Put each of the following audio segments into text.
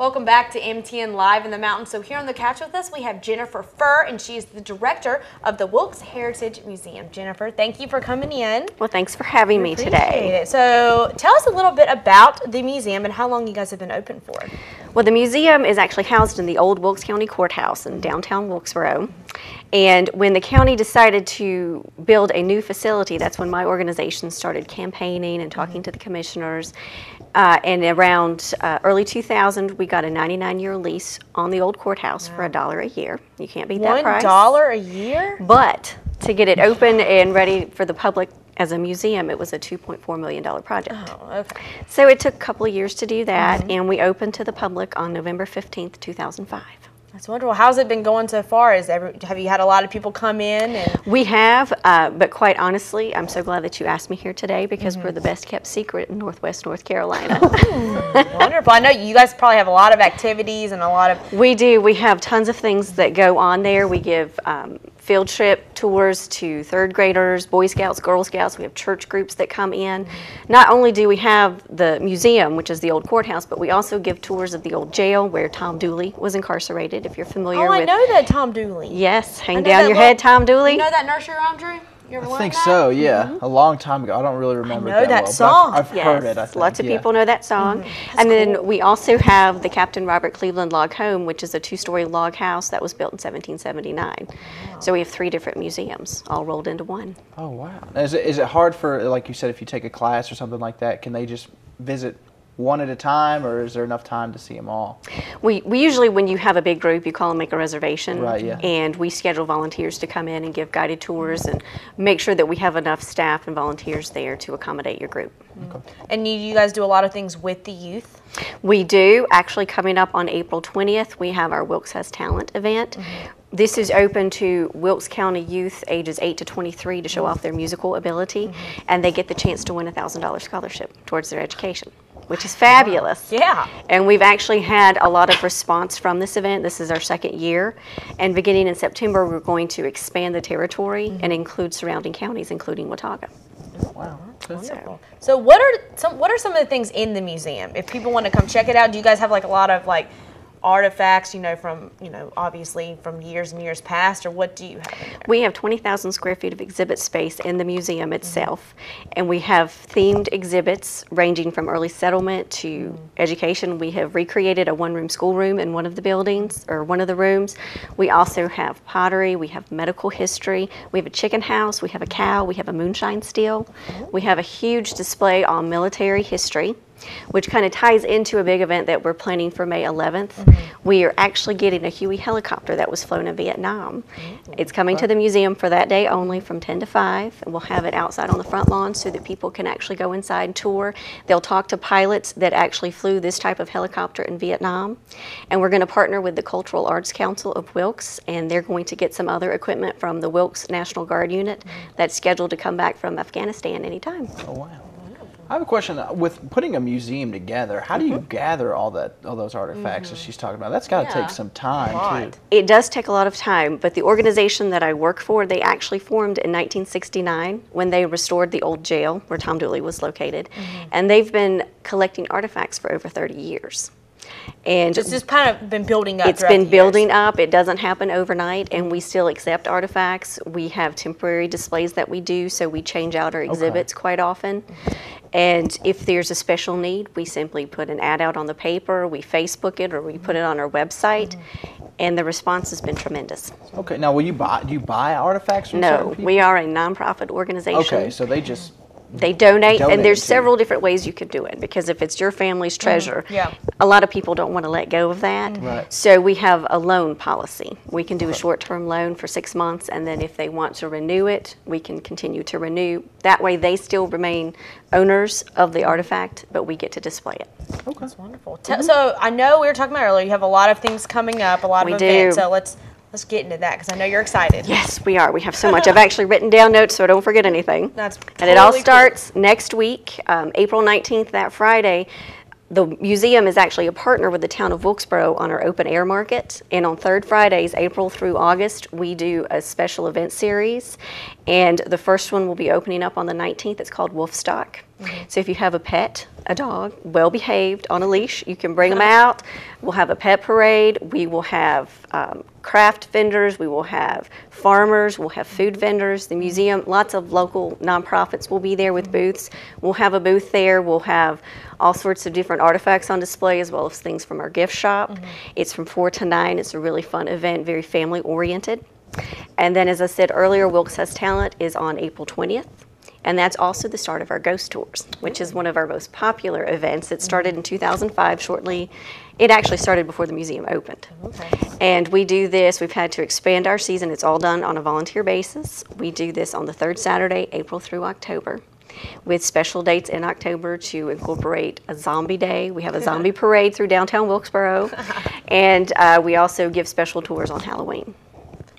Welcome back to MTN Live in the Mountain. So here on the couch with us, we have Jennifer Furr, and she's the director of the Wilkes Heritage Museum. Jennifer, thank you for coming in. Well, thanks for having me today. So tell us a little bit about the museum and how long you guys have been open for. Well, the museum is actually housed in the old Wilkes County Courthouse in downtown Wilkesboro. And when the county decided to build a new facility, that's when my organization started campaigning and talking to the commissioners. And around early 2000, we got a 99-year lease on the old courthouse for $1 a year. You can't beat that price. $1 a year? But to get it open and ready for the public as a museum, it was a $2.4 million project. Oh, okay. So it took a couple of years to do that, and we opened to the public on November 15th, 2005. That's wonderful. How's it been going so far? Have you had a lot of people come in? We have, but quite honestly, I'm so glad that you asked me here today because we're the best kept secret in Northwest North Carolina. Wonderful. I know you guys probably have a lot of activities and a lot of... We do. We have tons of things that go on there. We give field trip tours to third graders, Boy Scouts, Girl Scouts. We have church groups that come in. Not only do we have the museum, which is the old courthouse, but we also give tours of the old jail where Tom Dooley was incarcerated, if you're familiar with... Oh, I know that Tom Dooley. Yes, hang down your head, Tom Dooley. You know that nursery rhyme, Drew? You ever I think so, yeah. A long time ago. I don't really remember I know that well, song. I've heard it, I think. Lots of people know that song. And then we also have the Captain Robert Cleveland Log Home, which is a 2-story log house that was built in 1779. Wow. So we have 3 different museums all rolled into one. Oh, wow. Is it hard for, like you said, if you take a class or something like that, can they just visit one at a time, or is there enough time to see them all? We usually, when you have a big group, you call and make a reservation. Right, yeah. And we schedule volunteers to come in and give guided tours and make sure that we have enough staff and volunteers there to accommodate your group. Okay. And you guys do a lot of things with the youth? We do. Actually, coming up on April 20th, we have our Wilkes Has Talent event. This is open to Wilkes County youth ages 8 to 23 to show off their musical ability, and they get the chance to win a $1,000 scholarship towards their education, which is fabulous. Yeah. And we've actually had a lot of response from this event. This is our 2nd year. And beginning in September, we're going to expand the territory and include surrounding counties, including Watauga. Wow. Wonderful. So what are some of the things in the museum? If people want to come check it out, do you guys have like a lot of like artifacts, from, obviously from years and years past, or what do you have in there? We have 20,000 square feet of exhibit space in the museum itself, and we have themed exhibits ranging from early settlement to education. We have recreated a one-room schoolroom in one of the buildings, or one of the rooms. We also have pottery, we have medical history, we have a chicken house, we have a cow, we have a moonshine still. We have a huge display on military history, which kind of ties into a big event that we're planning for May 11th. We are actually getting a Huey helicopter that was flown in Vietnam. It's coming to the museum for that day only from 10 to 5, and we'll have it outside on the front lawn so that people can actually go inside and tour. They'll talk to pilots that actually flew this type of helicopter in Vietnam, and we're going to partner with the Cultural Arts Council of Wilkes, and they're going to get some other equipment from the Wilkes National Guard unit that's scheduled to come back from Afghanistan anytime. Oh, wow. I have a question. With putting a museum together, how do you gather all those artifacts that she's talking about? That's got to take some time, too. It does take a lot of time, but the organization that I work for, they actually formed in 1969 when they restored the old jail where Tom Dooley was located, and they've been collecting artifacts for over 30 years. And it's just kind of been building up. It's been building up. It doesn't happen overnight, and we still accept artifacts. We have temporary displays that we do, so we change out our exhibits quite often. And if there's a special need, we simply put an ad out on the paper, we Facebook it, or we put it on our website, and the response has been tremendous. Okay, now do you buy artifacts from certain people? No, we are a nonprofit organization. Okay, so they donate, and there's several different ways you could do it, because if it's your family's treasure, a lot of people don't want to let go of that. Right. So we have a loan policy. We can do a short-term loan for 6 months, and then if they want to renew it, we can continue to renew. That way they still remain owners of the artifact, but we get to display it. Okay. That's wonderful. So I know we were talking about earlier, you have a lot of things coming up, a lot of events, so let's get into that, because I know you're excited. Yes, we are. We have so much. I've actually written down notes so I don't forget anything. That's totally and it all starts next week, April 19th, that Friday. The museum is actually a partner with the town of Wilkesboro on our open air market, and on third Fridays, April through August, we do a special event series, And the first one will be opening up on the 19th. It's called Wolfstock. So if you have a pet, a dog, well behaved on a leash, you can bring them out. We'll have a pet parade. We will have craft vendors. We will have farmers. We'll have food vendors. The museum, lots of local nonprofits will be there with booths. We'll have a booth there. We'll have all sorts of different artifacts on display, as well as things from our gift shop. It's from 4 to 9. It's a really fun event, very family oriented. And then, as I said earlier, Wilkes Has Talent is on April 20th. And that's also the start of our ghost tours, which is one of our most popular events. It started in 2005 shortly. It actually started before the museum opened. And we do this, we've had to expand our season. It's all done on a volunteer basis. We do this on the third Saturday, April through October, with special dates in October to incorporate a zombie day. We have a zombie parade through downtown Wilkesboro. And we also give special tours on Halloween.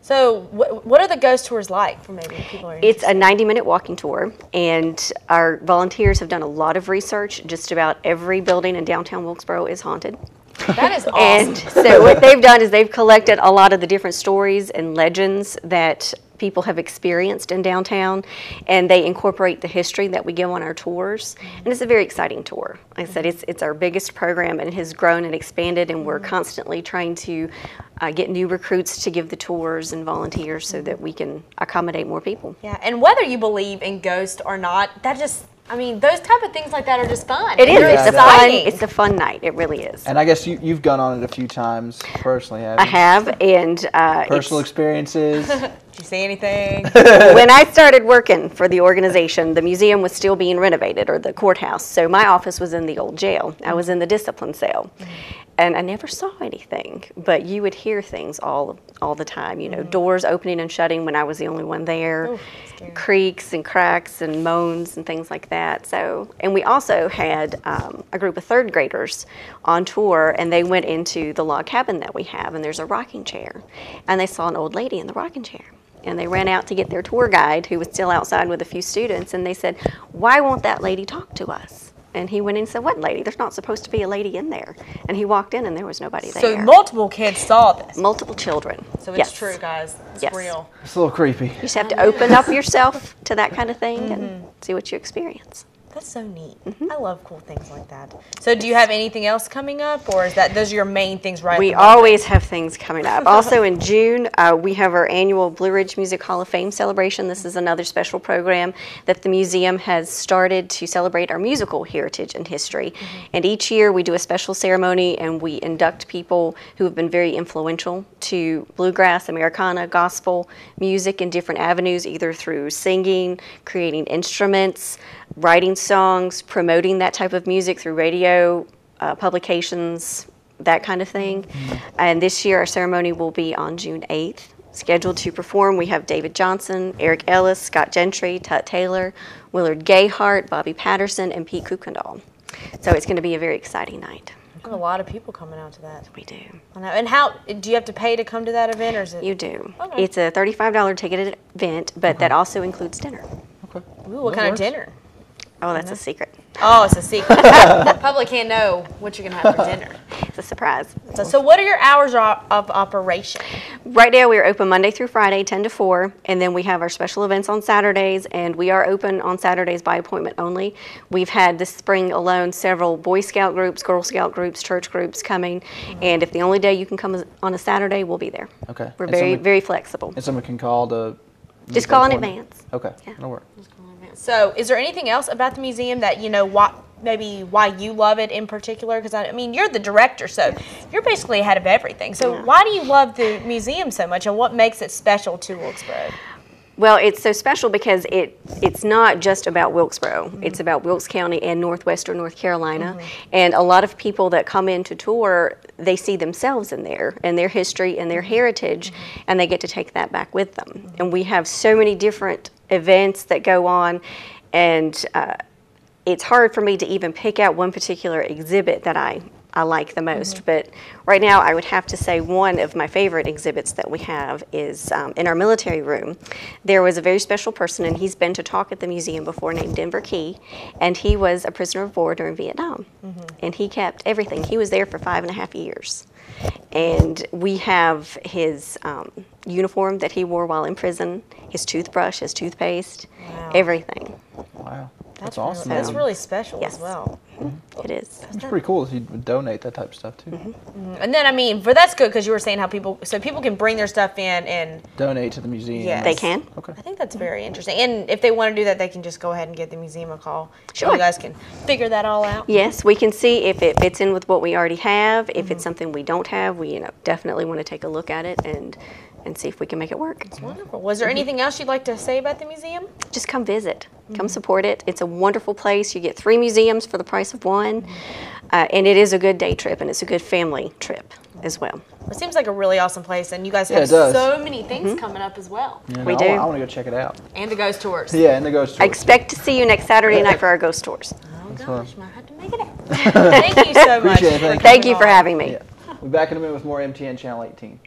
So what are the ghost tours like for maybe people who are It's a 90-minute walking tour, and our volunteers have done a lot of research. Just about every building in downtown Wilkesboro is haunted. That is awesome. And so what they've done is they've collected a lot of the different stories and legends that people have experienced in downtown, and they incorporate the history that we give on our tours. And it's a very exciting tour. Like I said, it's our biggest program, and it has grown and expanded, and we're constantly trying to get new recruits to give the tours and volunteers so that we can accommodate more people. Yeah, and whether you believe in ghosts or not, that just, I mean, those type of things like that are just fun. It is. They're It's it's a fun night. It really is. And I guess you've gone on it a few times personally, haven't I you? have, and Personal experiences. Did you see anything? when I started working for the organization, the museum was still being renovated, or the courthouse. So my office was in the old jail. I was in the discipline cell. And I never saw anything, but you would hear things all the time. You know, doors opening and shutting when I was the only one there, Ooh, scary. creaks and cracks and moans and things like that. So, and we also had a group of third graders on tour, and they went into the log cabin that we have, and there's a rocking chair, and they saw an old lady in the rocking chair. And they ran out to get their tour guide, who was still outside with a few students, and they said, "Why won't that lady talk to us?" And he went in and said, "What lady? There's not supposed to be a lady in there." And he walked in, and there was nobody there. So multiple kids saw this. Multiple children. So it's Yes. true, guys. It's Yes. real. It's a little creepy. You just have to open up yourself to that kind of thing and see what you experience. That's so neat. I love cool things like that. So do you have anything else coming up, or is that those are your main things right We at the moment? always have things coming up. Also in June, we have our annual Blue Ridge Music Hall of Fame celebration. This is another special program that the museum has started to celebrate our musical heritage and history. And each year we do a special ceremony, and we induct people who have been very influential to bluegrass, Americana, gospel music in different avenues, either through singing, creating instruments, writing songs, promoting that type of music through radio, publications, that kind of thing. And this year our ceremony will be on June 8th. Scheduled to perform, we have David Johnson, Eric Ellis, Scott Gentry, Tut Taylor, Willard Gayhart, Bobby Patterson, and Pete Kuykendall. So it's going to be a very exciting night. We have a lot of people coming out to that. We do. I know. And how do you have to pay to come to that event, or is it? You do. Okay. It's a $35 ticketed event, but that also includes dinner. Okay. Ooh, what kind of dinner? Oh, that's a secret. Oh, it's a secret. The public can't know what you're gonna have for dinner. It's a surprise. So what are your hours of operation? Right now, we are open Monday through Friday, 10 to 4, and then we have our special events on Saturdays, and we are open on Saturdays by appointment only. We've had this spring alone several Boy Scout groups, Girl Scout groups, church groups coming, and if the only day you can come on a Saturday, we'll be there. Okay. We're And very, someone- very flexible. And someone can call to Just call in advance. Okay. Yeah. That'll work. So is there anything else about the museum that you know why you love it in particular? Because I mean, you're the director, so you're basically ahead of everything. So why do you love the museum so much, and what makes it special to Wilkesboro? Well, it's so special because it's not just about Wilkesboro. It's about Wilkes County and northwestern North Carolina. And a lot of people that come in to tour, they see themselves in there and their history and their heritage, and they get to take that back with them. And we have so many different events that go on, and it's hard for me to even pick out one particular exhibit that I I like the most. But right now, I would have to say one of my favorite exhibits that we have is in our military room. There was a very special person, and he's been to talk at the museum before, named Denver Key, and he was a prisoner of war during Vietnam. And he kept everything. He was there for 5.5 years. And we have his uniform that he wore while in prison, his toothbrush, his toothpaste, everything. Wow. That's Really, awesome. that's really special Yes. as well. It is. It's pretty cool if you would donate that type of stuff too. And then, I mean, but that's good because you were saying how people can bring their stuff in and Donate to the museum. Yes. They can. Okay. I think that's very interesting. And if they want to do that, they can just go ahead and give the museum a call. Sure. You guys can figure that all out. Yes, we can see if it fits in with what we already have. If it's something we don't have, we definitely want to take a look at it and see if we can make it work. Wonderful. Was there anything else you'd like to say about the museum? Just come visit. Come support it. It's a wonderful place. You get 3 museums for the price of 1. And it is a good day trip, and it's a good family trip as well. It seems like a really awesome place, and you guys Yeah, have it does. so many things coming up as well. Yeah, We no, do. I want to go check it out. And the ghost tours. Yeah, and the ghost I tours. expect to see you next Saturday night for our ghost tours. Oh, fun. gosh, might have to make it out. Thank you so much. Appreciate it. Thank you. Thank you for having me. Yeah. We'll be back in a minute with more MTN Channel 18.